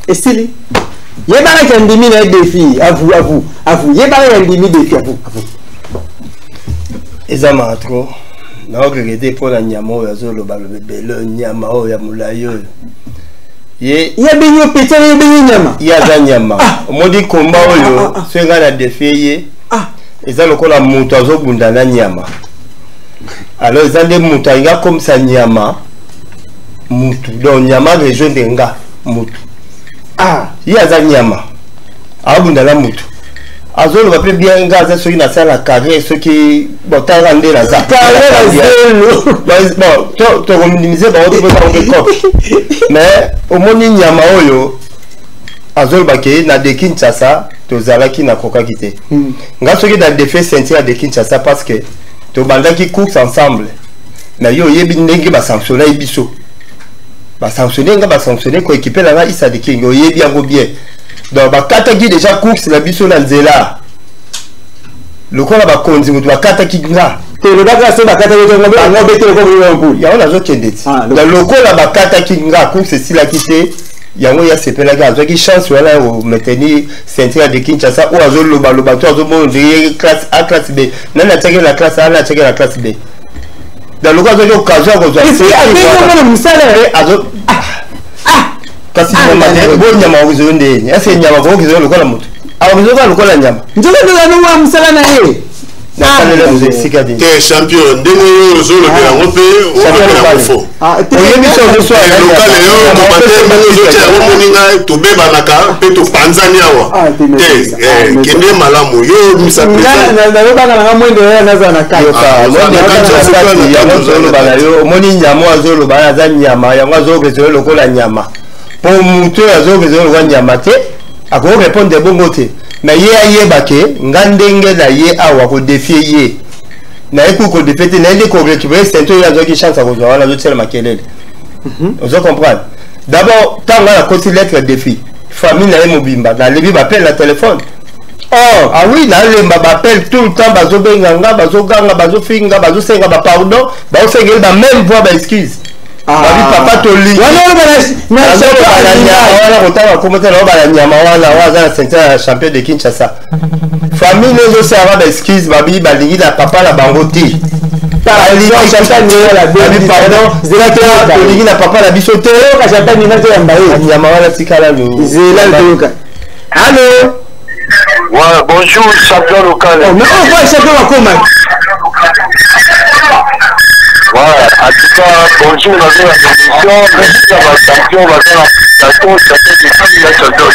Et Stili, il y a pas un demi de défi, à vous. Il y a pas un demi de défi, à vous. Et ça m'a trop. Na regretté pour la nyama ya zolo balobe le nyama o ya mulayo. Ye ya benyo pete ya benyo nyama. Ya za nyama. Omodi komba oyo senga na defeye. Eza lokola mutu azobunda na nyama. Alors eza nde mutu inga comme ça nyama. Mutu donc nyama région denga mutu. Ya za nyama. Abunda na mutu. Azolo va plus bien gaz ceux qui n'a pas la carrière ceux qui bon t'as rendu la za bon tu minimiser bah on peut pas mais au moins nyama oyo azolo ba ke na de Kinshasa to zalaki na koka kité nga ceux qui dans défait sentir de Kinshasa parce que to banda qui course ensemble mais yo yebi ndenge ba sanctionner biso ba sanctionner nga ba sanctionner ko équiper la isa de King yo yebi yango bien. Donc, bakata qui déjà course la biso na nzela. Le quoi ba konzi mutu bakata ki nga. Te le bakata se bakata ko ngo bete ko ngo ya ona zo kendeti. Da lokola bakata ki nga course si la kité yango ya sepela ga zo ki chance wala o maintenir ceinture de Kinshasa ou azo loba to azo mo de classe A classe B. Nana teke la classe A na teke la classe B. Da lokola zo occasion ko zo. C'est à musala azo kasi nyama bo nyama wizo ndeni ase nyama ko kizo lokola mutu awizo ka lokola nyama njoko ndo na musala na ye na kanele muzo sikadi te champion ndenge zo lo bela ngope o na fo oyebi so so local yo to bate bango zo tia wo moninga to beba naka pe to panzania wa te kende malamu yo misa pesa na yo bana na mwendo ya naza na kayo ya zo lo bala yo moni nyama zo lo bala za nyama yango zo kezo lokola nyama. Pour mutu azo besoin de nyama te ako répondre de bongo te na ye ayeba ke ngandenge na ye awa ko défier ye na eku ko défier na ndi ko récupérer ceinture ya zo ki chance ko zo na zo tsela makelele vous comprenez d'abord tant la côté lettre défi famille na mobimba na lebi ba appelle la téléphone ah oui na le ba appelle tout le temps bazo benga nga bazo ganga bazo finga bazo senga ba pardon ba o senga ba même voix ba excuse. Papa Toli. Champion de Kinshasa. Famille nous aussi avant d'excuse, babi balingi la papa la bangoti. Balingi la papa la bisote. Allô. Bonjour champion local. Mais on voit champion local. Voilà, en tout cas, bonjour, on a vu la émission, merci à ma champion, on va faire la course, ça fait des filles, la champion.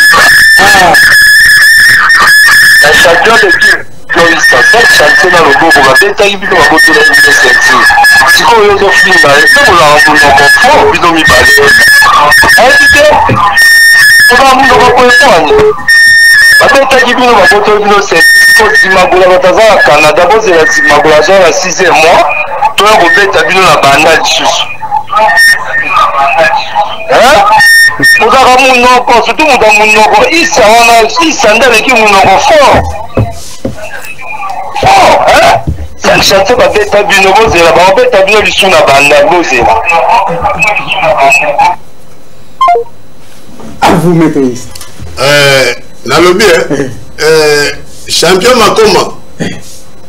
La champion de qui Florista, cette champion dans le groupe, on va peut-être arriver dans la moto de la ceinture. Si on y a des filles, on va avoir un confort, puis on y va aller. Écoutez, on va avoir un confort. Peut-être arriver dans la moto de la ceinture. Zimagula bataza Canada boze ya Zimagula za 6e mois to ya kobeta bino na banda lisusu Muzaka munoko surtout muda munoko isa wana isa ndale ki munoko fort ça chante ba beta bino boze la ba beta bino lisusu na banda boze à vous maîtrise na lobby champion Makoma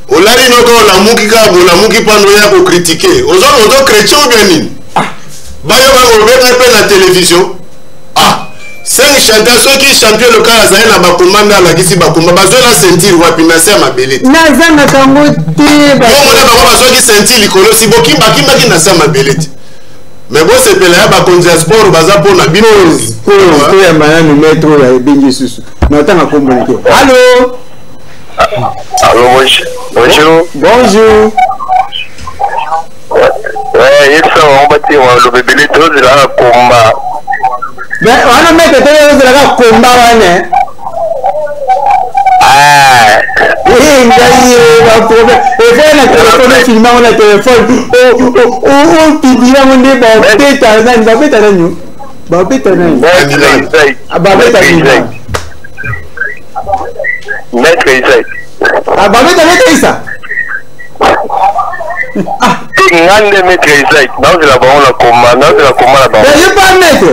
olali noko la muki ka bola muki pano ya ko critiquer ozo chrétien bien nini bayo ba ko beta pe na télévision cinq chanteurs ceux qui champion local azali na bakomanda la kisi bakoma bazo la sentir wapi na sa mabelete na zanga kango te ba mona ba bazo ki sentir likolo si boki bakimba ki na sa mabelete mais bon c'est pela ya ba konzi sport baza pona bino ko ya manano metro ya bengi susu na tanga komboleke allô. Allô, bonjour. Bonjour. Ouais, il faut on va dire le bébé les deux là combat. Ben on a mis peut-être là combat wane. Oui, il problème. Et faire un téléphone filmant on a téléphone. Oh pibira on est bon teta nan ba beta nan. Ba beta nan. Ba beta nan. Maître Isaac. Ah, bah, mais ça. Ngande Maître Isaac. Non, c'est la commande la commande. Mais je pas maître.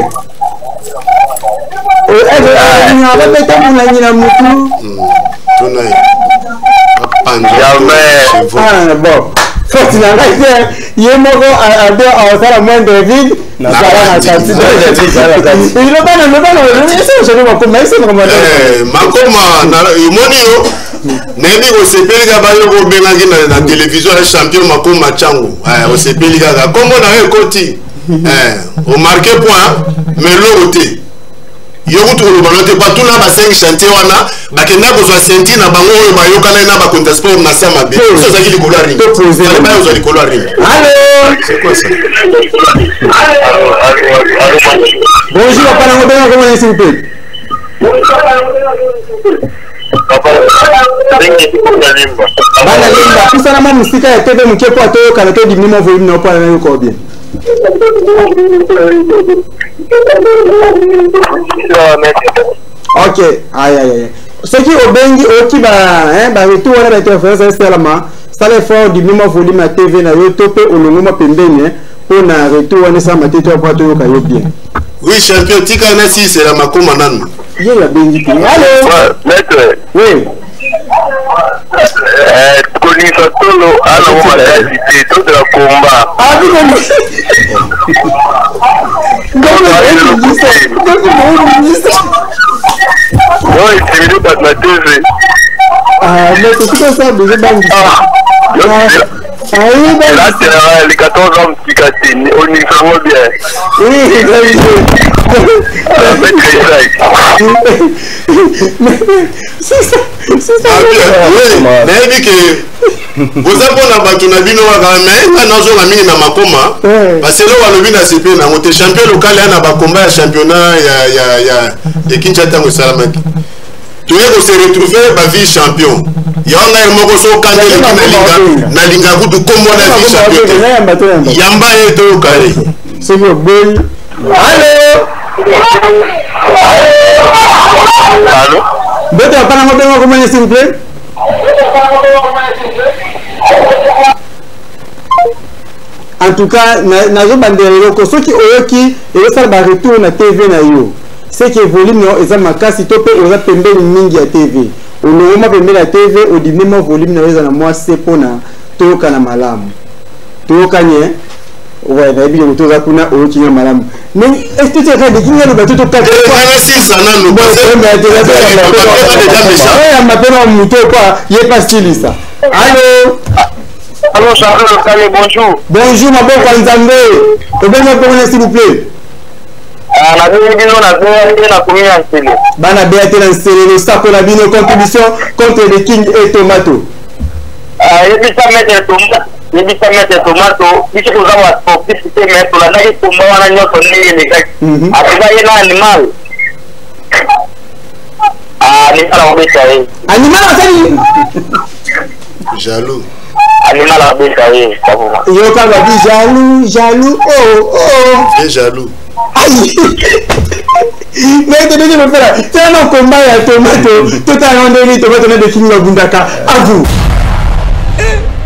Nebi osepeli ka bayo ko bengangi na télévision ya champion Makoma Changu osepeli ka kombo na ekoti au marqué point mais l'autre yoku to lo balote partout na ba 5 chantier wana bakenda ko so senti na bango oyo bayokana na ba contest sport na sama be so za kili kolari ba yo zo kolari allô c'est quoi ça bonjour papa na ngobena comment s'il vous plaît bana limba kusana ma musika ya TV mke po ato kana to dimni mo volume na pa na ko bien ok aïe ce qui obengi oki ba retour na ba interférence selama sale fort dimni mo volume na TV na yo tope olongo ma pembeni pour na retour na sa matete po ato ka yo bien oui champion tika na si c'est la Makoma nanu ye la bengi allô maître oui Kolisa tolo ala wa qualité tout de la combat mais c'est tout ça déjà bangi là c'est les 14 ans qui catine on y fait bien c'est ça mais que vous avez na bato na bino wa mais na zo na mingi na Makoma parce que là walobi na CP na moté champion local na ba combat ya championnat ya Kinshasa tango salamaki tu es se retrouver ba vie champion yanga moko so kande na linga kutu kombo na vie champion yamba eto kale c'est bon allô allô Beto apana ngobengo comment s'il vous plaît en tout cas nazo bandere ko soki oyoki ezosala ba retour na TV na yo c'est que volume no eza makasi to pe oza pembeni mingi ya TV olongoma pembeni ya TV odimema volume na eza na moi c'est pona toka na malamu tokanye ouais na bien to za kuna oyoki na malamu mais est-ce que tu as dit qu'il y a le bateau to kaka si ça na no allô Charles Lokale bonjour bonjour ma bonne Nzambe comment s'il vous plaît na bino na commune Nsele bana beate na Nsele le sako la bino contribution contre le King et Tomato yebisa mettre tomato biso toza wa sportif te mais tolandaki komba wana nyonso ndenge elekaki atoza ye na animal animal akobeta ye animal asali jaloux animal akobeta ye yoka babi jaloux bien jaloux aïe mais tu devais me faire c'est un combat ya tomato tout à l'heure tomato na de King Bundaka à vous.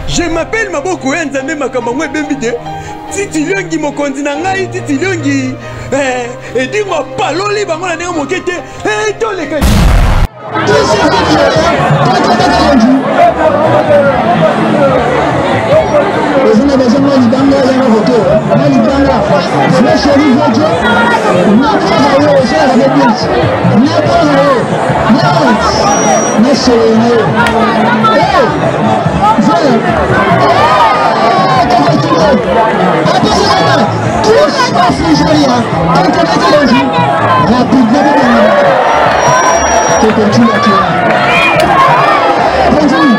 Je m'appelle Maboko Nzambe Makambo Bembide. Titi Liongi mokonzi na ngai Titi Liongi. Edi mo paloli bango na ndenge mokete. To leka. Ezina besoin de libanga ya na photo. Na libanga. Je chéri vojo. Na photo yo, c'est la débute. Na photo yo. Na chéri yo. Voilà. Attention, tout se passe joli. Rapidement. Tu continues à tirer. Continue.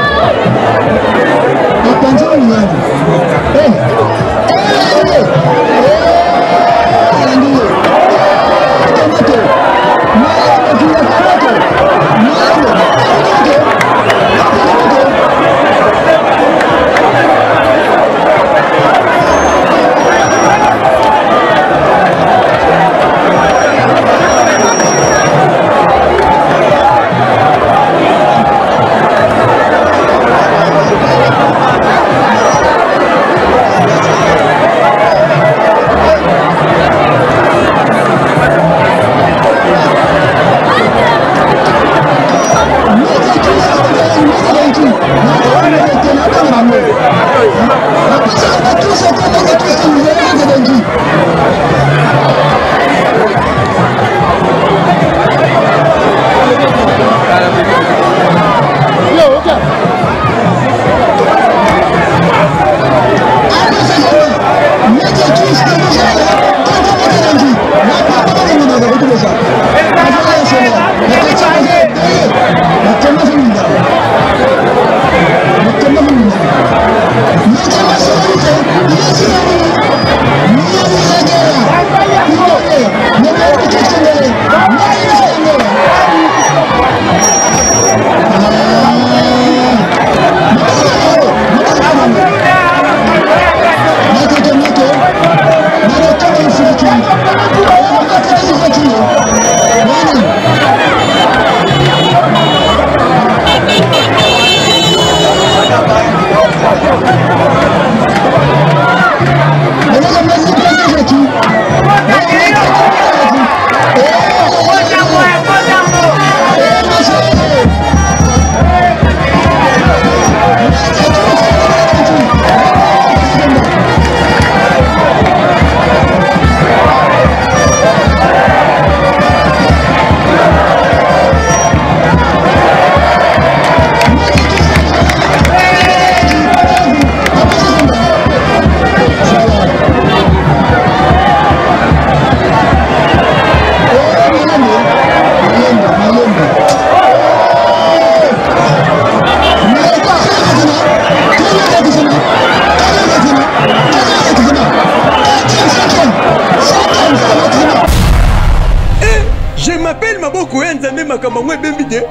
maboko ya nzambe makambo ngo ebembi te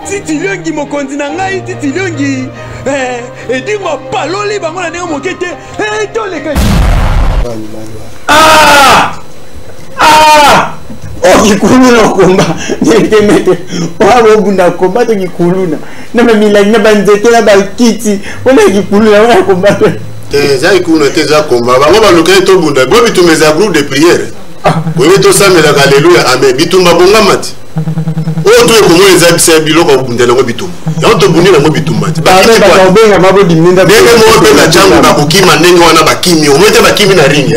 titi liongi mokonzi na ngai titi liongi edingo paloli bango na ndenge moke te toleka okikuluna okomba nyetemete wabobunda komba tokikuluna na bamilani na banzete na bakiti ona kikuluna ona komba eza ikuna te eza komba bango balukeli tobunda bo bitumba eza groupe de prière oyo tosamelaka aleluya amen bitumba bongama ti oyo to ekomona eza bisa biloko obundela yango bitumba yango tobundi nango bitumba ti ndenge moko mpe na jango bakokima ndenge wana bakimi omoi te bakimi na ringi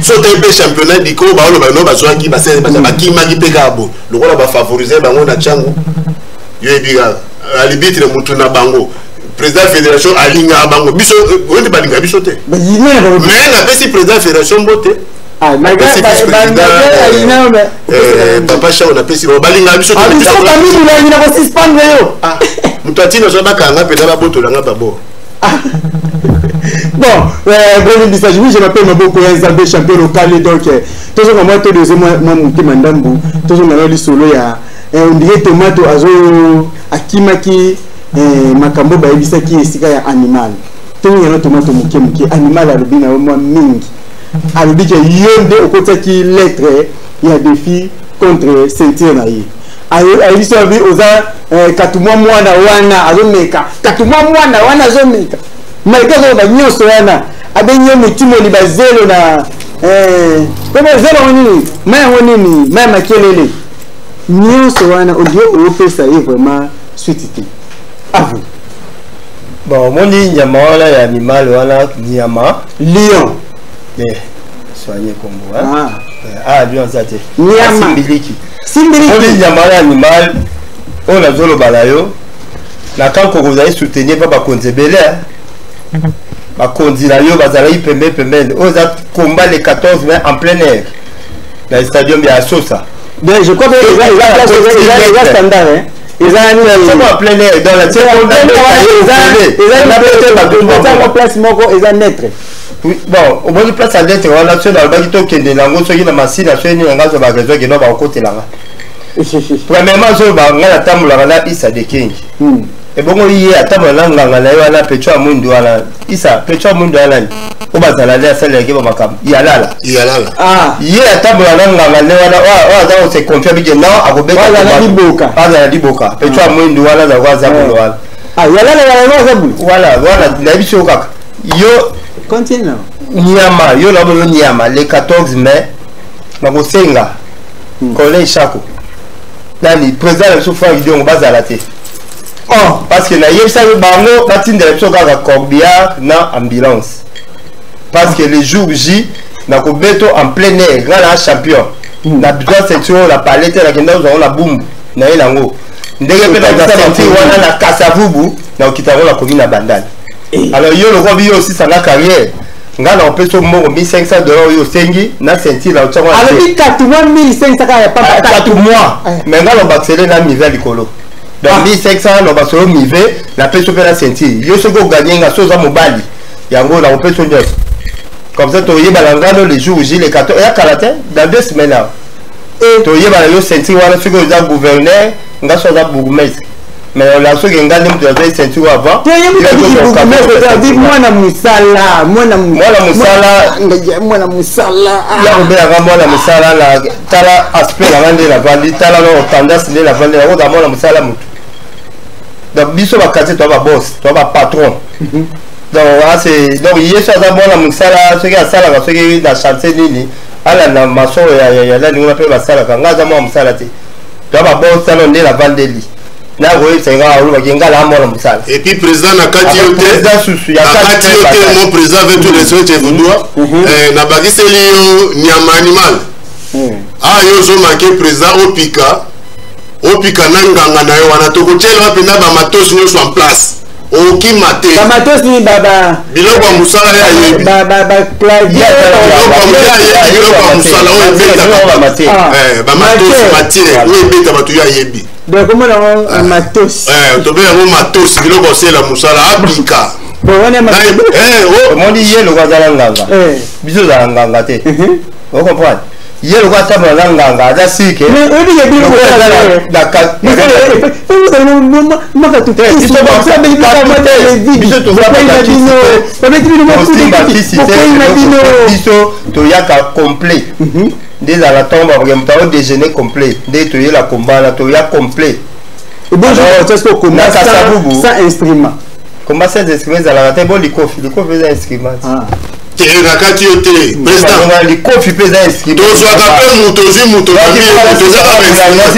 so te mpe championnat diko baoloba no bazwaki bakimaki mpe kaka bo lokola bafavorise bango na jango yo yebi kaka alibitre mutu na bango président fédération alinga bango biso oyo nde balinga biso te mais napesi président fédération mbote papa Chao na pesi balinga biso te mutu atina so bakanga mpe na babotolanga babo. Bon, bon message, oui, je m'appelle Maboko Nzambe, champion local, donc toujours moi tout deuxième moi monter mandambu, toujours na li solo ya on dirait tomato azo akimaki makambo ba ebisaki esika ya animal. Tout yana tomato muke animal alobi na moi mingi. Alobi que yonde okotaki lettre ya défi contre ceinture na yi. Ayi so bi oza katumwa mwana wana azomeka. Katumwa mwana wana azomeka. Malgré ba nyonso wana abenye mutimo li bazelo na comme zelo nini maya nini maya makelele nyonso wana audio opesa est vraiment suite à vous. Bon mon nyama wala ya animal wala nyama lion soigner kombo lion zate nyama simbiliki mon nyama wala animal on a zolo balayo na kanko vous allez soutenir pas bakonzebele bakonzi na yo bazalaki pembe oza combat le 14 mai en plein air dans le stadium ya Sosa. Bien, je crois que les standard hein. Ils ont en plein air dans la place moko ils ont naître. Oui, bon, au moins place à naître on a sur dans le bakito kende nango soki na masina so ni ngazo ba réseau ke no ba côté là. Premièrement zo ba ngala tamula na isa de king. Et bon il ata malanga ngala yo na pecho amundu wala isa pecho amundu wala o bazala le asala ke ba makam yalala ye ata malanga ngala wala za o se confirme que non akobeka la diboka pecho amundu wala za kwa zabulo wala yalala wala na biso kaka yo continue nyama yo na bolo nyama le 14 mai na kosenga Colin Chako nani président so fa vidéo bazala te. Oh, parce que na yebisa bango batinde la biso kaka corbillard na ambulance. Parce que les jours J na ko beto en plein air, grand champion. Na besoin section la palette la kenda zo la boum na elango. Ndenge pe na senti wana na Kasavubu na okitaro la commune Bandani. Alors yo le robi yo aussi ça na carrière. Ngana on peut so mo $1500 yo sengi na senti la otsango. Alors dit 4 mois 1500 ka pas 4 mois. Mais ngana on baxeler na nivel likolo. Donc 1500 on va se miver la personne peut la sentir yo ce go gagner nga soza mobali yango na personne de comme ça to yeba langano les jours J les 14 et karaté dans 2 semaines et to yeba yo sentir wala ce go za gouverneur nga soza bourgmestre mais on a ce que ngane mtu ya sentir avant to yeba bourgmestre dit mwana musala ya robert nga mwana musala la tala aspect la vendre la vendre tala no tendance de la vendre la oda mwana musala mutu. Donc biso ba quartier toi ba boss toi ba patron donc voilà c'est donc hier ça d'abord la musala ce qui a sala ce qui na chantier nini ala na maso ya la ni on appelle ba sala kanga za mo musala te toi ba boss ça on est la vendre li na roye c'est nga olu ba kinga la mo la musala et puis président na kati yote président susu ya kati yote mon président veut tout les souhaiter vouloir na bakiseli yo nyama animal yo zo manqué président opika na nganga na yo wana tokotiela wapenda bamatosi nyonso en place okima te bamatosi baba biloko ya mosala ya yebi biloko ya mosala oyo ebeta bamatosi matiere oyo ebeta bato yo ayebi donc omona yango matosi tobe yango matosi biloko osala mosala apika omoni ye lokwa azala nganga biso ozala nganga te ocomprendre il y a le roi Tamalanga, là, si que. Mais oui, il y a bien complet. Dès la tombe, on déjeuner complet. Dès que la combat, la toya complet. Et bon, je combat sans instrument. Combat sans instrument, ça la tête bon, les coffres faisait instrument. Nakati yote président les coffres faisait instrument. Donc soit appel mutozi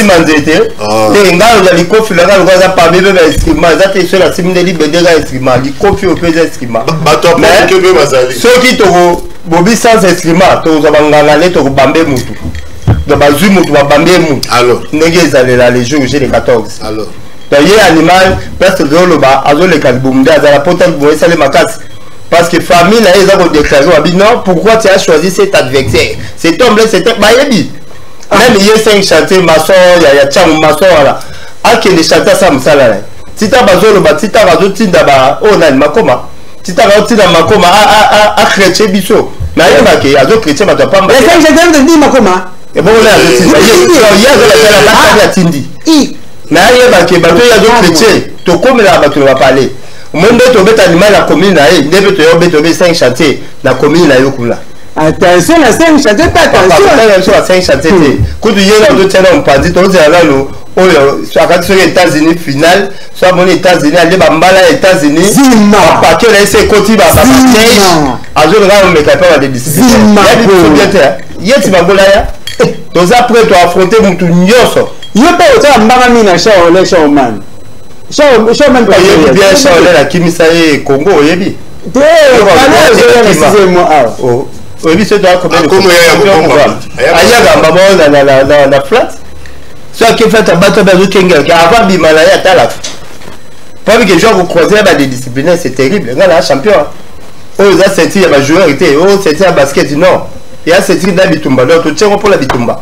manzete. Et ngalo les coffres là ngalo za pas bébé instrument, ça te sur la semaine de libérer instrument, les coffres faisait instrument. Bato pas que be bazali. Ceux qui to bobi sans instrument, to za banganga le to bambe mutu. Donc bazu mutu bambe mutu. Alors ndenge ezalela les jours j'ai les 14. Alors d'ailleurs animal presque de l'oba azo le kalbumde à la potente pour essayer makas parce que famille là ils ont déclaré non pourquoi tu as choisi cet adversaire c'est tombé c'était bayebi même il y a 5 chantiers maçon il y a cham maçon là à que les chantiers ça msala là si tu as besoin le si tu as besoin tinda ba on a makoma si tu as besoin tinda makoma à chrétien biso mais il y a que azo chrétien ba pas mais 5 chantiers de dit makoma et bon là il y a la tindi mais il y a que bato ya zo chrétien to comme là bato va parler monde to bet animal la commune là et debe to yo beto be 5 chantiers la commune là yo kula attention la 5 chantiers pas attention la 5 chantiers kudu yela do tena mpandi to za là lo oyo akati sur les États-Unis final soit bon États-Unis aller bambala États-Unis pas que là c'est côté ba azo nga me capable de discipline yeti bagola ya to za prêt to affronter mutu nyoso yo pas autant mbanga mina shaole showman showman pas bien shaole la kimisa e Congo yebi de oh oui c'est toi comme ayaga mbabo na flat soit qui fait abattre bazo kenga qui avant bimala ya tala pas que joueur au croiser ba des disciplinaires c'est terrible là champion oh ça c'est il y a joueur était oh c'était un basket non il y a c'est dans bitumba donc tu tiens pour la bitumba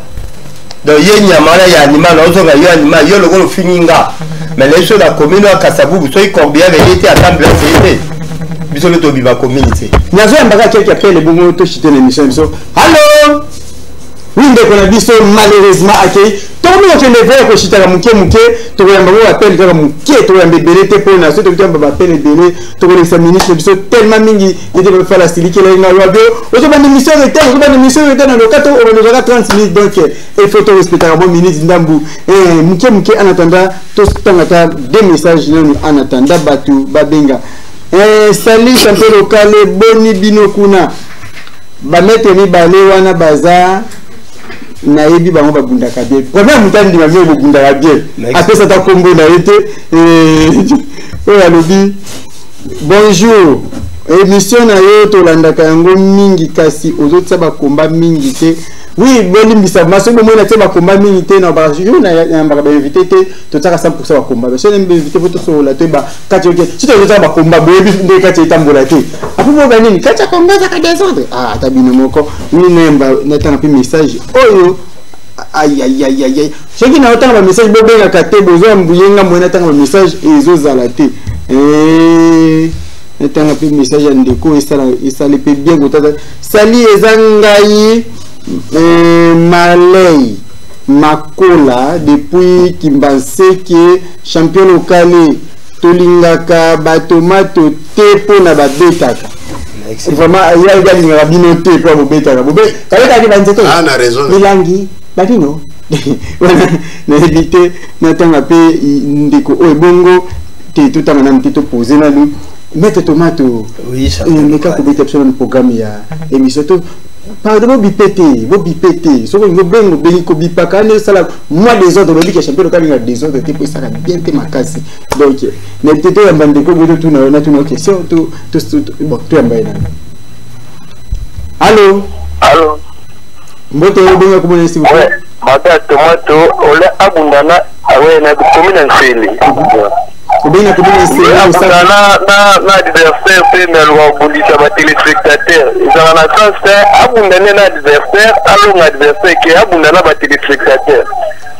donc il y a nyamala ya animal ozonga yo animal yo logo fininga mais les choses la commune à Kasavubu so combien avait été à table c'était biso le to biba community nazo mbaka quelqu'un appelle le bongo to chiter l'émission biso allô oui ndeko na biso malheureusement accueil tomi ko le ver ko chita muke to yamba ko appel ka muke to yamba belete pour na so to yamba appel belé to ko les ministres biso tellement mingi il devait faire la style que là na radio ozo ba émission de temps ba émission de temps na lokato on nous aura 30 minutes donc il faut to respecter mon ministre ndambu muke en attendant to tangata des messages en attendant batu babenga salut champion local boni binokuna ba mettre mi balé wana baza na yebi bango babundaka bien premier mutandi ma bien babundaka bien après ça ta combo na été oya lobi bonjour émission na yo to landaka yango mingi kasi ozotsa ba combat mingi te oui boni mbisa maso bo mona te ba combat mingi te na ba jour na ba invité te to tsaka 100% ba combat so na invité poto so la te ba kati ok si to tsaka ba combat boyebi nde kati tambola te apo bo banini kati combat za ka descendre ah tabino moko ni nemba na tana pe message oyo aïe aïe aïe aïe ce qui n'a autant de message bobe na kate besoin mbuyenga mona tanga le message ezo zalate natanga pe message ya ndeko et ça le peut bien gotata sali ezangai malay makola depuis Kimbanseke champion local tolingaka batomato te pona babetaka vraiment il y a des gens qui ont été pour babetaka bobe kaleka ki banzeto ah na raison bilangi badino na éviter natanga pe ndeko o bongo te tout en même petit poser na lui mettre tomato oui ça mais quand vous mettez sur le programme il y a émission tout pardon bipété so ko bengo beliko bipaka ne sala moi des autres le que champion local des autres te pour ça bien te makasi donc mais peut-être ya bandeko bodo tout na tout question tout bon tout ya mbaina allô mboto bonga ko mona s'il vous plaît mata tomato ole abundana awe na commune nseli Obéina que na adversaire premier loi bundisa ba téléspectateur ils na transfert abundana na adversaire alonga adversaire qui abundana ba téléspectateur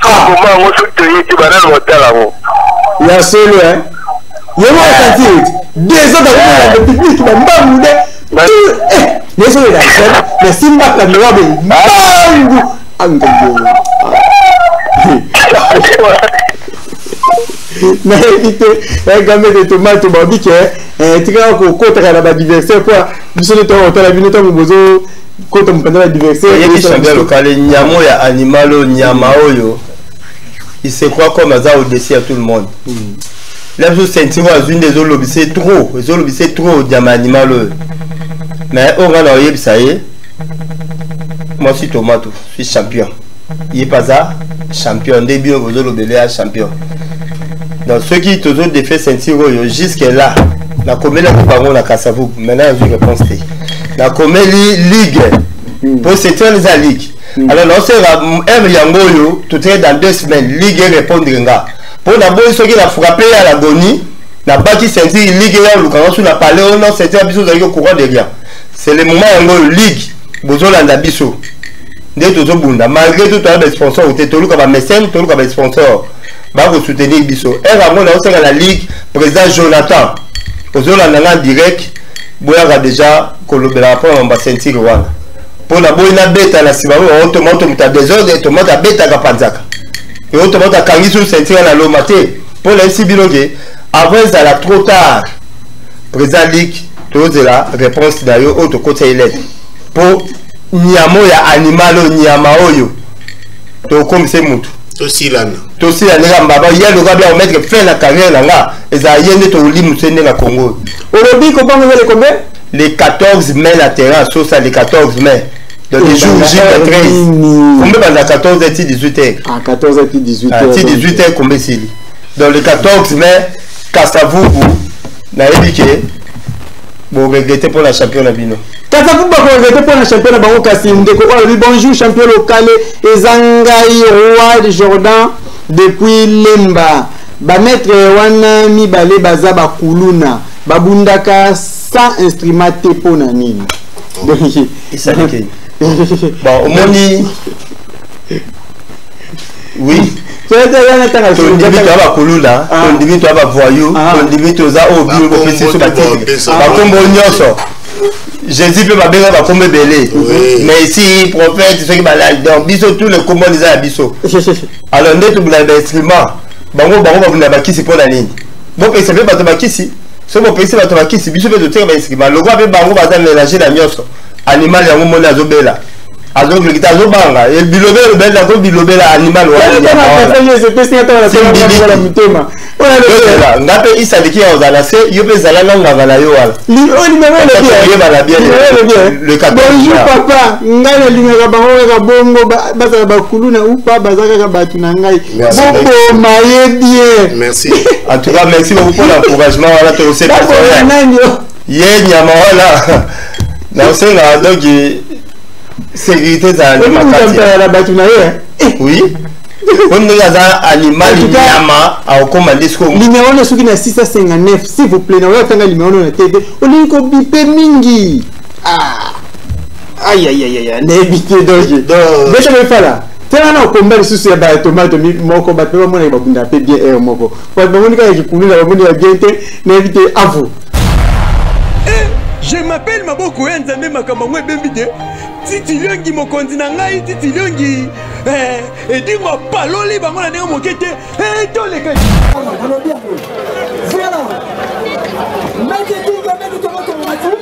comment on se toyeti banana motala mo ya solo yemo kanti des autres de public ba mbamoude les autres mais simba kamera be bangu na éviter un gamme de tomates babique tu vas au côté de la diversaire quoi biso de temps la vie notamment bozo côté mon la diversaire et qui change local nyamo ya animal nyama oyo il se croit comme ça au-dessus à tout le monde là vous sentez une des autres c'est trop les autres c'est trop nyama animal mais on va leur ça y est moi suis tomate je suis champion il est pas ça champion début vous autres le champion. Donc ceux qui toujours défait sentir jusque là la comédie de Baron la Kassavou maintenant je réponse la comédie ligue pour cette la ligue alors non c'est M Yangoyo tout est dans 2 semaines ligue répondre pour d'abord ceux qui la frappé à l'agonie n'a pas qui sentir ligue là le quand on a parlé on non c'était biso au courant de rien c'est le moment Yangoyo ligue bozola ndabiso ndé toujours bunda malgré tout les sponsors ou tolu comme mécène tolu comme sponsor va vous soutenir biso et vraiment là on sera la ligue président Jonathan ozola nanga direct boyaka déjà kolobela rapport on va sentir wana pour la boina beta la sibaru on te monte muta désordre et te monte beta ka panzaka et on te monte kangi sur sentir la lomate pour la sibiloge avant ça la trop tard président ligue to la réponse d'ailleurs autre côté il est pour nyamo ya animal nyama oyo to comme c'est mutu Tosilana. Tosilana mbaba yelo ka bien mettre fin la carrière là et ça yende to limu sende na Congo. Aujourd'hui comment vous allez combien? Les 14 mai la terrain sur ça les 14 mai. Donc les jours J13. Combien pendant 14 et 18 h. Ah 14 et 18 h. 18 h combien c'est? Donc le 14 mai Kasavubu na éduqué. Bon regretter pour la championne Bino. Kasavubu ba regretter pour la championne bango Kasinde ko bonjour champion local ezangai roi de Jordan depuis Lemba ba maître wana mibale baza ba kuluna babundaka sans instrument tepo na nini. Donc ça dit bon omoni oui tu as kulula tu dis tu as voyou tu dis tu as obi ko pesi so ba kombo nyoso Jésus peut pas bien va comme belé mais ici prophète ceux qui balade donc biso tous les combos des abisso alors net tu la instrument bango va venir ba kisi pour la ligne bon et ça fait pas te ba kisi ce bon pesi ba te ba kisi biso peut te faire ba instrument le gars bango va mélanger la nyoso animal ya ngomona azobela azok le kita zobanga el bilobelo bela ko bilobela animal wala c'est pesi ngata wala mutema wala ngape isa diki ya ozala se yo pe zala nganga na yo wala li oni meme bien le 14 bonjour papa ngana lingaka bango ka bongo bazala bakuluna upa bazaka ka batu na ngai boko maye bien merci en tout cas merci beaucoup pour l'encouragement wala to se ye nyama wala na senga donc sécurité za la batu na ye oui on nous a animal nyama au koma disco numéro na suki na 659 s'il vous plaît na wa tanga numéro na tete on ko bipe mingi aïe na éviter donc déjà me fala tena na komba susu ya ba tomate moko ba pe mona ba bunda pe bien air moko kwa ba moni ka yikulula ba moni ya bien te na éviter avu. Je m'appelle Maboko Nzambe Makamangwe Bembide. Titi Liongi mokonzi na ngai Titi Liongi edingo paloli bango na ndenge mokete to le kati. Voilà. Mettez tout comme nous tomons comme Matou.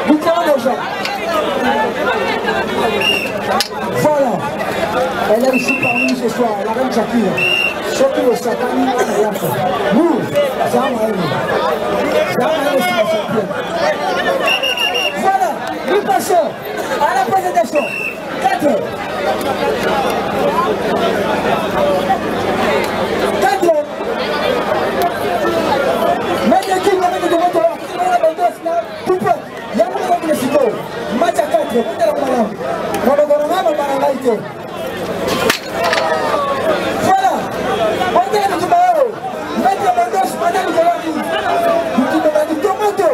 Nous prenons déjà. Voilà. Elle est ici parmi nous ce soir, la reine Shakira. Surtout le Sakani à nous, ça va voilà, nous passons à la présentation. 4. Mettez qui va mettre de votre il y a un de Siko. Match à 4, mettez la madame. Voilà, mettez le Kimao. Mettez le Bandos, madame Nicolani. Vous pouvez mettre Tomato.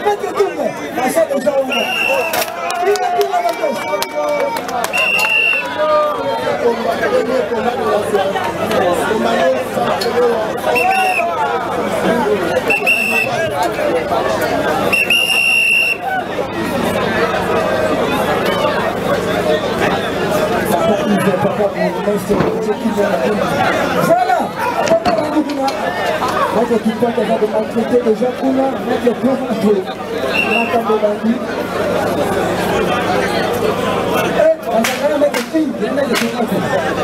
Mettez tout le monde. La scène de Jean. Il Voilà. Notre équipe va de maltraiter les gens pour nous, mettre le plan pour jouer. L'entendre de la vie. Et on va quand même mettre les filles, les mecs de ce côté.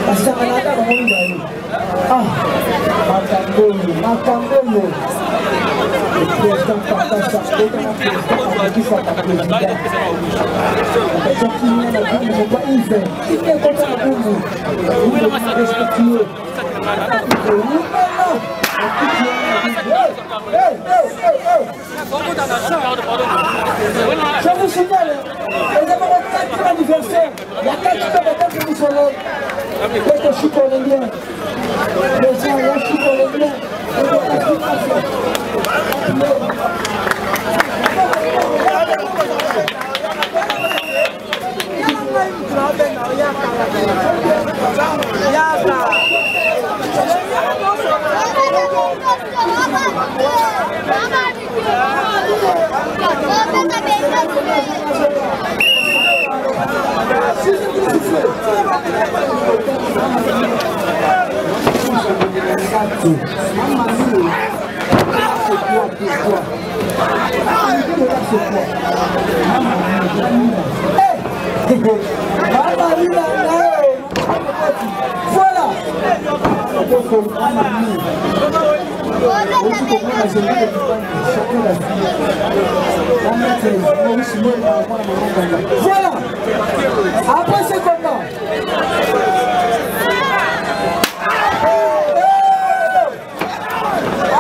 Parce que ça va la dans le monde. Ah, Matangolo. Le président partage sa faute dans la présidence, qui soit ta présidente. Les gens qui viennent à la boum, ils n'ont pas y faire. Qui vient contre la boum, ils vont respectuer. Je vous signale, nous avons un 4e anniversaire. Il y a 4 ans de du soleil. Je suis pour les liens. Les gens, je suis pour les liens. Voilà. Après ce combat.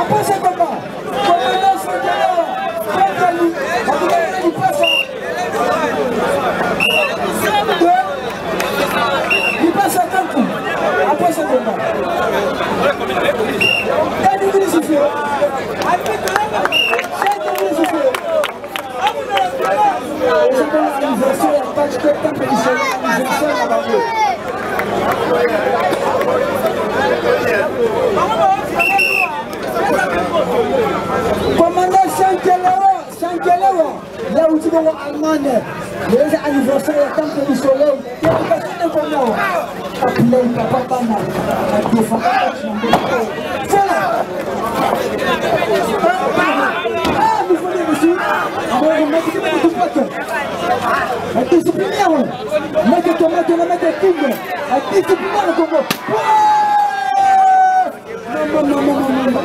Après ce combat, commandant Sangela, il passe à Kankou. Après ce combat. Commandant Sankelewa, là où tu vas en Allemagne, les anniversaires de la Temple du Soleil, il y a personne pour nous. Appelez Papa Bana, la défense. Voilà. Ah, vous voulez monsieur, on va mettre tout pote. La disciplinaire, mettez tomate, la mettez tout. La disciplinaire, le combo. Non.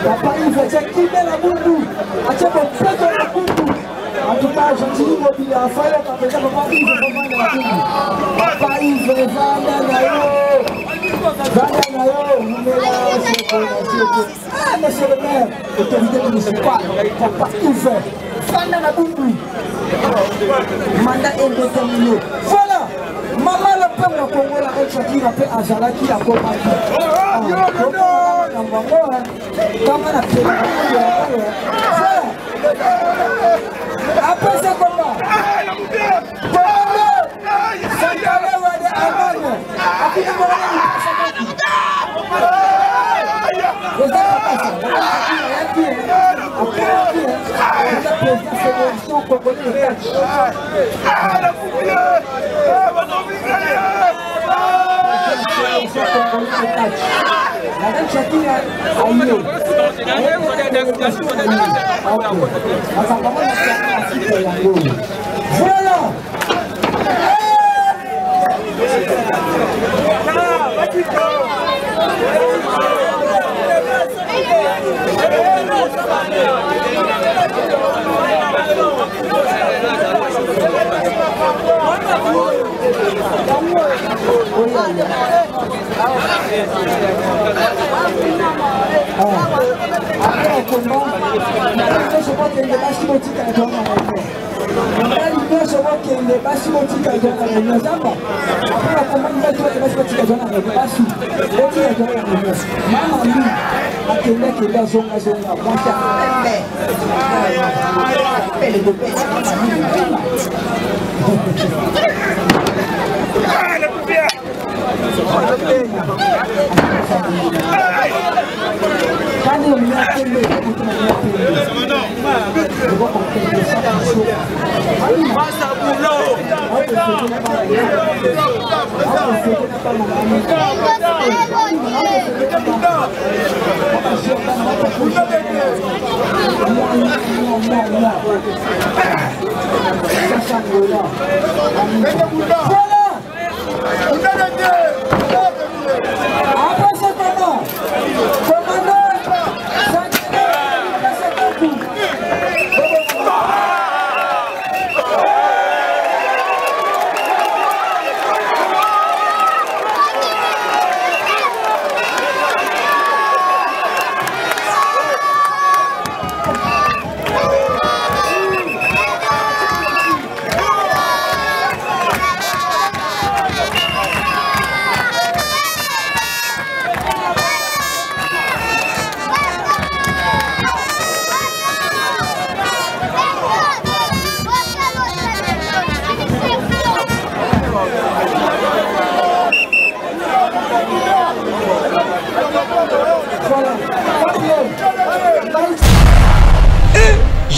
Papa Yves, c'est qui met la boubou. C'est pour faire la boubou. En tout cas, je dis immobilier à faire la Papa Yves, vraiment la boubou. Papa Yves, ah, monsieur le maire, autorité municipale, Papa Yves, Fanda la boubou. Mandat indéterminé. Voilà. Maman le peuple au Congo, la Chaki, la paix à Zalaki, la Komaki. Après ce combat, voilà.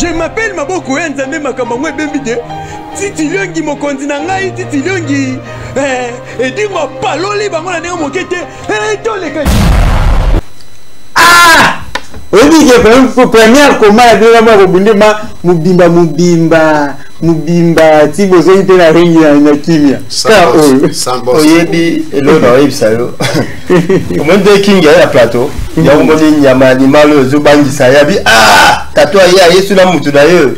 Je m'appelle Maboko Nzambe Makamangwe Bembide. Titi Liongi mokonzi na ngai Titi Liongi edingo paloli bango na ndenge mokete toleka. Ah! Obi ke première combat ya bila ma kobundema mubimba tibozo ite na ringi na kimia. Oyebi elona oyebisa yo. Omonde king ya plateau. Ya ngoni nyama animal zobangisa ya bi tatwa ya yesu na mutu na yo.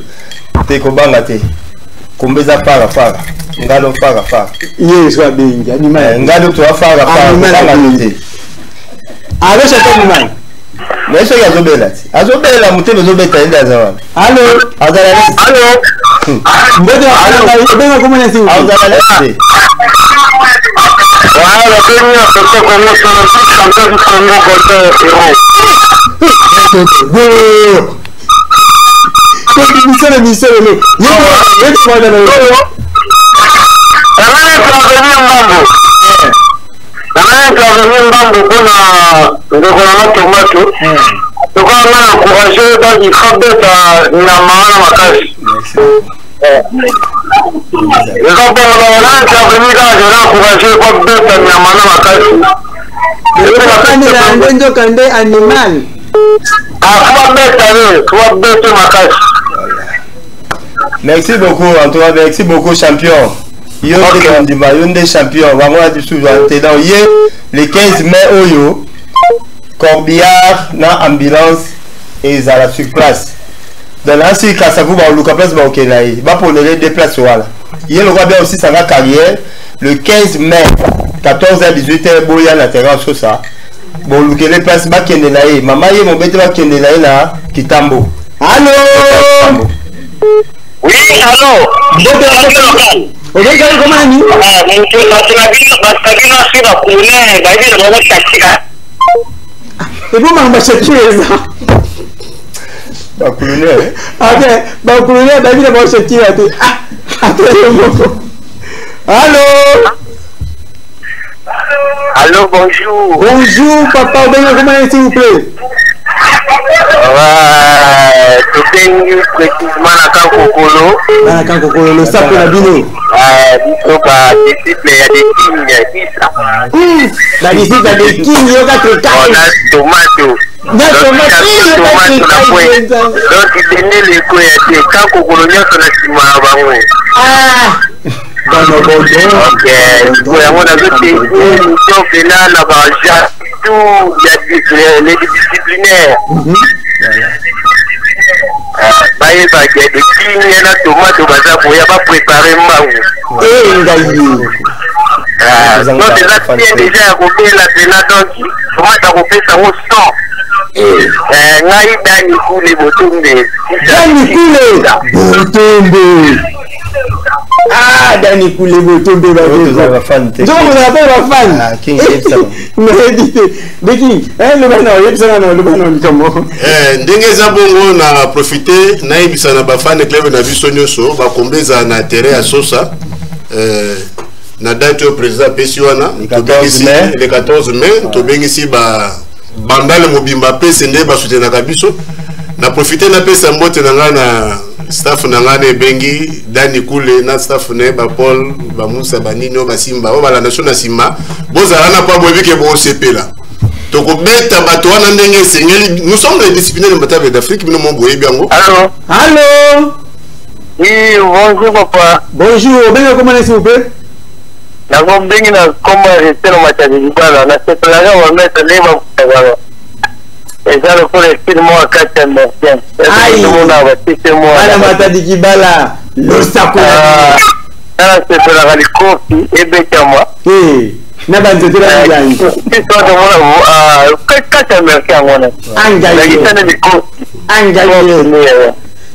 Te kobanga te. Kombeza fara ngalo fara yesu abengi animal ngalo to fara te. Alo chata animal. Mais ce gars azobela mutebe zobeta enda zawa. Allo mbodo benga kama nasi uko voilà première photo comme ça chanteur du Congo côté héros misele lo yeto moja na Mbambo kuna ndoko na tomato toka na encourager dans il faut beta na maana makasi Eza kwa wana Afrika jana encourager kwa beta na maana makasi ndio kande animal kwa beta makasi. Merci beaucoup Antoine, merci beaucoup champion. Yo des champions, vraiment du souvent dans le 15 mai oyo corbillard na ambulance et à la sur place. Dans la si ça vous va au place ba okenai, ba pour les déplacer voilà. Hier le roi bien aussi ça va carrière le 15 mai 14h 18h boya na terrain sur ça. Bon lukele place ba kende nae, maman ye mon bête ba kende nae na Kitambo. Allô? Oui, allô. Oke comment ni? Ibu mang bashatira. Bakulune. Ok, bakulune babi na bashatira tu. Allô? Allô, bonjour. Bonjour papa, comment s'il vous plaît? Tobengi précisément na Kankokolo. Na Kankokolo, le sapo na bino. Biso ba disciple ya de king ya Isa. La disciple ya de king yo ka trika. On a tomato. Na tomato na point. Donc itene le ko ya de Kankokolo nyoso na sima na bango. Ok, pour la mode avec des gens pénal na ba ja tout les disciplinaires. Baye ba de king na tomato baza pour ya ba préparer mango. Non, déjà déjà à couper la pena donc comment ça couper ça au sang. Ngai Dani Kule Botombe. Dani Kule Botombe. Ah, Dani Kule Botombe ba fan. Donc vous appelez la fan. Ah, King Epson. Mais Beki, le bana Epson le bana comme. Ndenge za bongo na profiter na ibisa na ba fan club na biso nyoso ba kombeza na terrain à Sosa. Na date au président Pesiwana le 14 mai to bengisi ba bandale mobimba pese nde ba soutenir na biso na profiter na pesa mbote na nga na staff na nga ne bengi Dani Kule na staff ne ba Paul ba Musa banino ba Simba o bala nation na Simba bozala na pa boyebike bo sepela to ko beta bato wana ndenge sengeli nous sommes les disciplinaires de bataille d'Afrique bino mo boyebi yango. Allô. Oui, bonjour papa. Bonjour, bien comment s'il vous plaît? Na ngombengi na koma restero matadi bala na sepelanga wa mettre leva kwa. Eza le pour esprit moi akata merci. Aïe. Mona batite moi. Ala matadi kibala. Lo sakula. Ala sepelanga likofi ebeta moi. Na banzete la ngani. Kiso de mona kata merci ngona. Angai. La kitana likofi. Angai.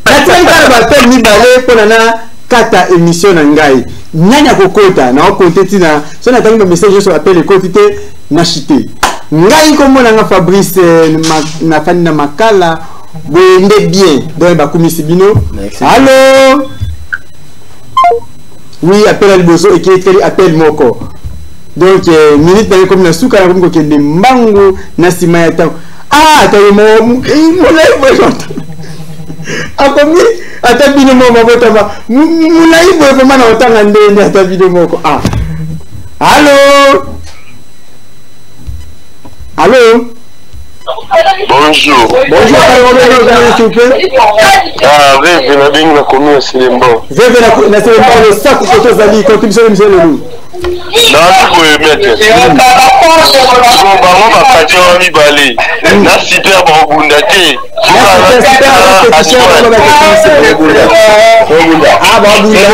Nataka batel ni balé pona na kata émission na ngai. Nyanya kokota na okote tina so na tangi message sur appel ekotite na chité ngai kombo na Fabrice na fani na makala bende bien donc ba komisi bino. Allô. Oui, appel à liboso et qui est appel moko donc minute na comme na suka na comme ko kende mbangu na sima ya ta tayo mo akomi ata bino mo mabota ba mulai boy ko mana otanga ndende ata bino moko allô. Bonjour. Bonjour, s'il vous plaît. Ah, Veve na bingi na komi na Selembo. Veve na Selembo le sac photo zali contribution de monsieur Lelou. Non, tu peux mettre. Bon, bah, on va pas dire en Ibali. Là, super bon, Bundate.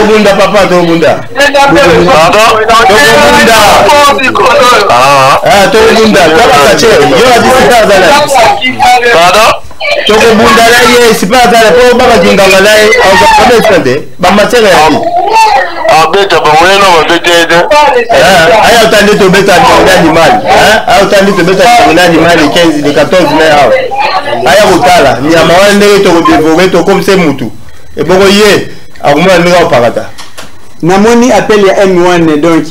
Bunda papa to bunda. Pardon? To bunda. Pardon? Toko bunda la ye sipa zala po baba jinganga la ye au za komesende ba matera ya bi. Beta ba wena wa beta aya utandi to beta ni animal aya utandi to beta ni animal 15 de 14 mai hao aya utala ni amawa ndenge to dévorer to comme c'est mutu e boko ye akumwa ndenge opakata namoni appel ya M1 donc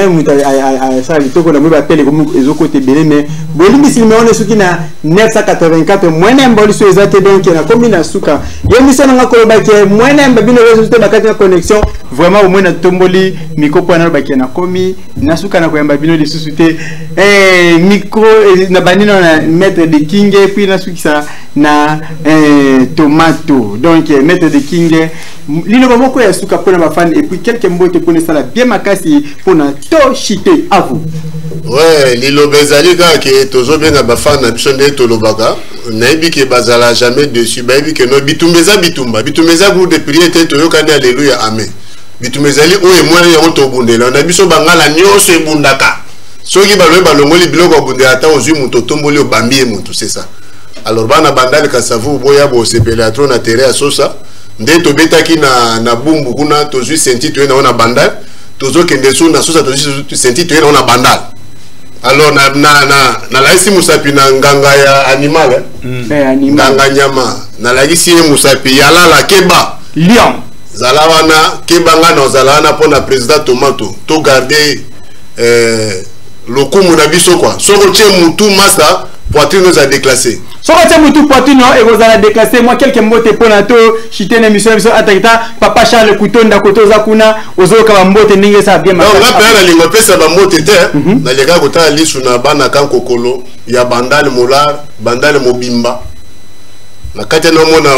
muta ça litoko na mwe appel comme ezoko te belé mais bolimi silme on suki na 984 mwene mboli so ezate donc na komi na suka yemisana ngakolo bake mwene mbabino resultat bakati na connexion vraiment au moins na tomboli micro na bake na komi na suka na koyamba bino lisusu te micro na banino na maître de king puis na suki ça na tomato donc maître de king lino bamoko ya suka pona ba fan et puis quelques mbote pona ça la bien makasi pona to chité à vous. Ouais, lilo bezali ka ke tozo benga ba fan na biso nde to lobaka naibi ke bazala jamais dessus baibi ke no bitumbeza groupe de prière te to yokani alléluia amen bitumbezali oye moyo ya to bundela na biso bangala nyoso ebundaka soki balwe balongoli biloko bundela ata ozwi muto tomboli obambi muto c'est ça. Alors bana bandali kasavu boya bo sepela tro na terre à Sosa nde to betaki na bumbu kuna tozwi senti to na bandal tozo kende so na Sosa tozwi senti to na bandal. Alors na laisi musapi na nganga ya animal nganga nyama na laisi musapi ya lala keba lion zalawana keba ngana zalana pona président Tomato to garder lokumu na biso kwa soko tie mutu masa poitrine nous a déclassé. Soko tie mutu poitrine et vous allez déclasser moi quelques mots te pona to chité na mission atakita papa Charles Kutonda kotoza kuna ozoka ba mbote ninge sa bien makasi. Non, ngapela lingo pesa ba mbote te na lega kota lisu na bana kan kokolo ya bandale molar bandale mobimba. Na kati na mona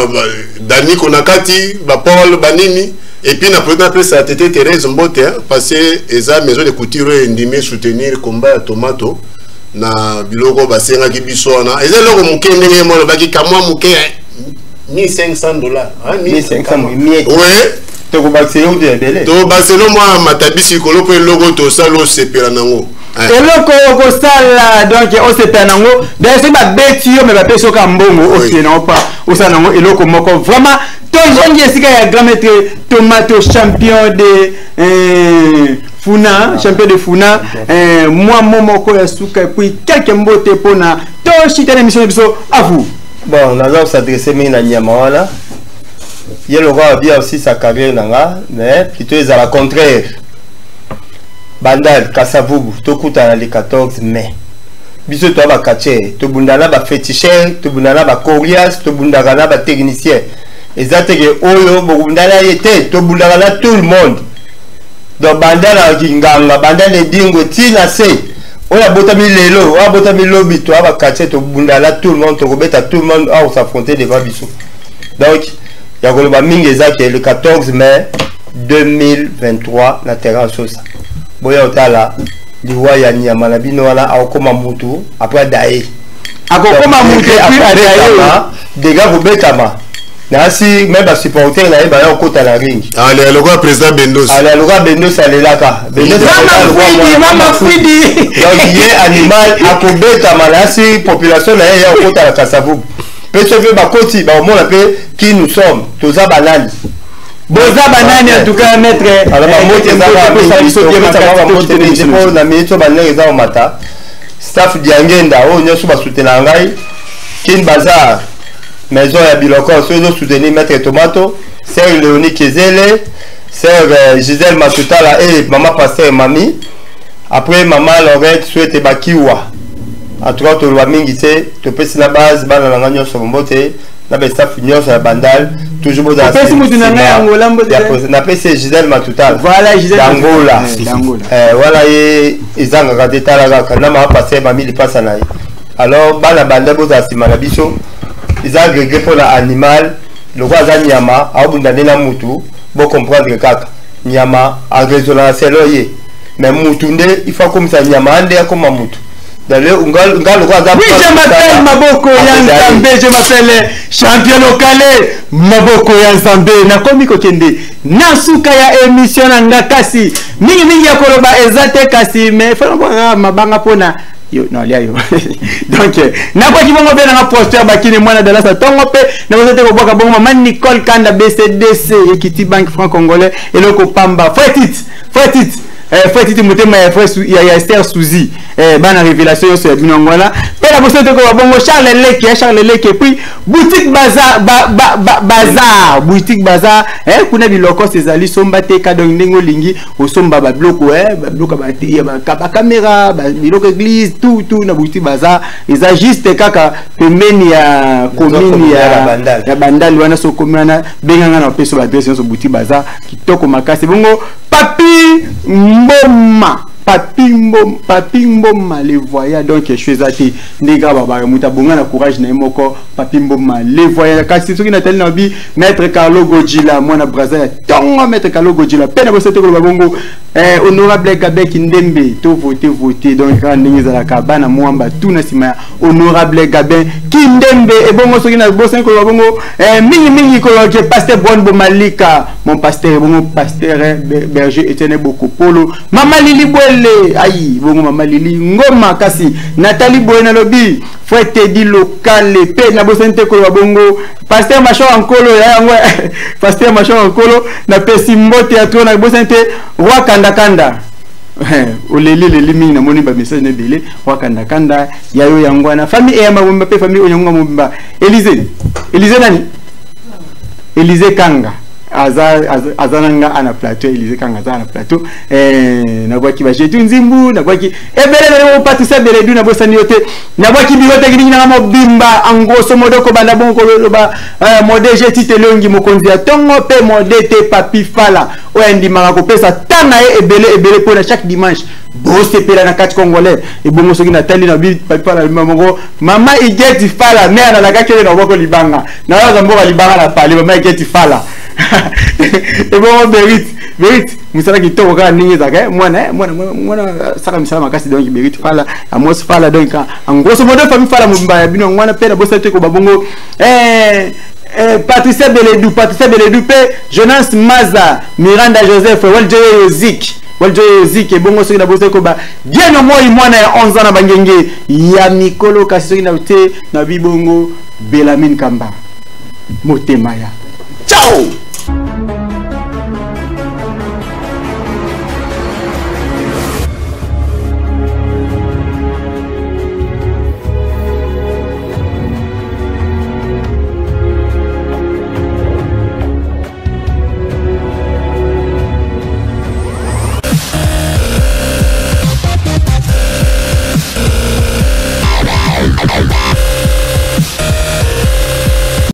Dani kona kati ba Paul banini et puis na première place a été Thérèse Mbote parce que eza maison de couture indimé soutenir combat à Tomato na biloko basenga ki biso na eza loko mukende mo baki kamwa muke $1,500 $1,500 ouais to ko Barcelone ou de belé to Barcelone moi matabisi ko lopo logo to salo sepera nango eloko ko sala donc o sepera nango d'ailleurs c'est ba betio mais ba peso ka mbongo o se non pas o sa nango eloko moko vraiment to jongi esika ya grand maître Tomato champion de Funa, champion de Funa, moi Momoko Yasuka et puis quelques mots pona to chita l'émission de à vous. Bon, on a s'adresser à Nyamawala. Il aura bien aussi sa carrière mais plutôt à la contraire. Bandal Kasavubu tokuta le 14 mai. Biso to ba kache, to bundana ba féticheur, to bundana ba coriace, to bundana ba technicien. Ezatege oyo bo bundana yete, to bundana tout le monde. Donc bandana nganga bandana dingo tina se oya botami lelo oya botami lobi to aba kache to bundala tout le monde to kobeta tout le monde a s'affronter devant biso. Donc ya koloba mingi ezate le 14 mai 2023 na terrain sosa boya otala liwa ya nyama na bino wala akoma mutu après dae akoma mutu après dae dega kobetama. Nasi même supporter na eba yo kota la ring. Allez le roi président Bendos. Allez le roi Bendos alelaka. Bendos mama Fridi. Donc il est animal akobeta malasi population na ya kota la Kasavubu. Peut-être que ba koti ba mona pe qui nous sommes toza banani. Boza banani en tout cas maître. Alors ba moté za na mito banani za mata. Staff diangenda o nyoso ba soutenir ngai. Kin bazar. Maison ya Biloko, ceux qui soutenir Maître Tomato, Sœur Léonie Kezele, Sœur Gisèle Matutala et Maman Pasteur Mami. Après Maman Lorette souhaite Bakiwa. En tout cas, tu vas m'inviter, tu peux la base, bana la gagnon sur mon beauté, na be staff union sur la bandale, toujours dans la na PC Gisèle Matutala. Voilà Gisèle d'Angola. Voilà et izanga kadeta la kana Maman Pasteur Mami li passe na. Alors bana bandale boza simana biso. Ils ont agréé pour l'animal, le roi Nyama, a abondé la moutou, pour comprendre que Nyama a résonance loyer. Mais moutounde, il faut comme ça Nyama, ande comme un moutou. D'ailleurs, on le roi oui, je m'appelle Maboko Yanzambe, je m'appelle champion local Maboko Yanzambe, na komi kokende. Nasuka ya émission na kasi. Mingi ya koloba ezate kasi, mais faut mabanga pona. Yo non lia yo donc na kwa kibongo be na poster bakini mwana de la sa tongo pe na bozote ko boka bongo maman Nicole Kanda BCDC Equity Bank franc congolais et loko pamba Fouetit motema ya Esther Souzi bana révélation sur binongwana pe na bozote ko bongo Charles Leke puis boutique bazar kuna biloko sezali somba te ka donc ndengo lingi osomba ba bloko ba te ba caméra ba biloko église tout na boutique bazar eza juste kaka pembeni ya commune ya bandali wana so komana benganga na peso ba adresse so boutique bazar kitoko makasi bongo papi mboma les voyants donc je suis ati ndega baba muta bonga na courage na moko papi mboma les voyants kasi soki na tali na bi maître Carlo Godjila mwana Brazza tongo maître Carlo Godjila pena bo sete ko babongo honorable Gabek Ndembe to voter donc quand ndenge za la kabana mwamba tout na sima honorable Gabin Kindembe et bongo soki na bo sen ko babongo mingi ko ke pasteur Bon Malika mon pasteur bongo pasteur berger Etienne Bokopolo mama Lili Bwele ayi bongo mama Lili ngoma kasi Nathalie Boena lobi faut te di local pe na bosente ko bongo pasteur Macho Ankolo ya ngwe pasteur Macho Ankolo na pesi mbote ya tona bosente roi kanda oleli mingi na moni ba message na belé roi kanda yayo yangwana famille ya mabomba pe famille onyonga mobimba Élysée nani Élysée Kanga azananga ana plateau Élysée Kanga ana plateau na bwaki ba jetu nzimbu na bwaki ebele na patu sa bele du na bosani yote na bwaki biyote gini na mobimba angoso modoko banda bonko ba mode jeti telongi mokonzi ya tongo pe mode te papi fala o endi maka kopesa tana ebele pona chaque dimanche bosse pela na kati congolais et bongo soki na tali na bi papi fala mamango mama igeti fala mère na laka kele na boko libanga na waza mboka libanga na pale mama igeti fala et bon Berit musala kitoko ka ningi zaka mwana saka misala makasi donc Berit fala amos fala donc en grosso modo famille fala mubimba ya bino mwana pela bosa te ko babongo Patricia Beledou P, Jonas Maza, Miranda Joseph, Waljoye Zik, et bon, ceux qui n'ont pas bien au moins, moi, 11 ans à Bangenge, Yamikolo, Kassi, ceux qui n'ont pas Nabibongo, Belamine Kamba, Motemaya. Ciao!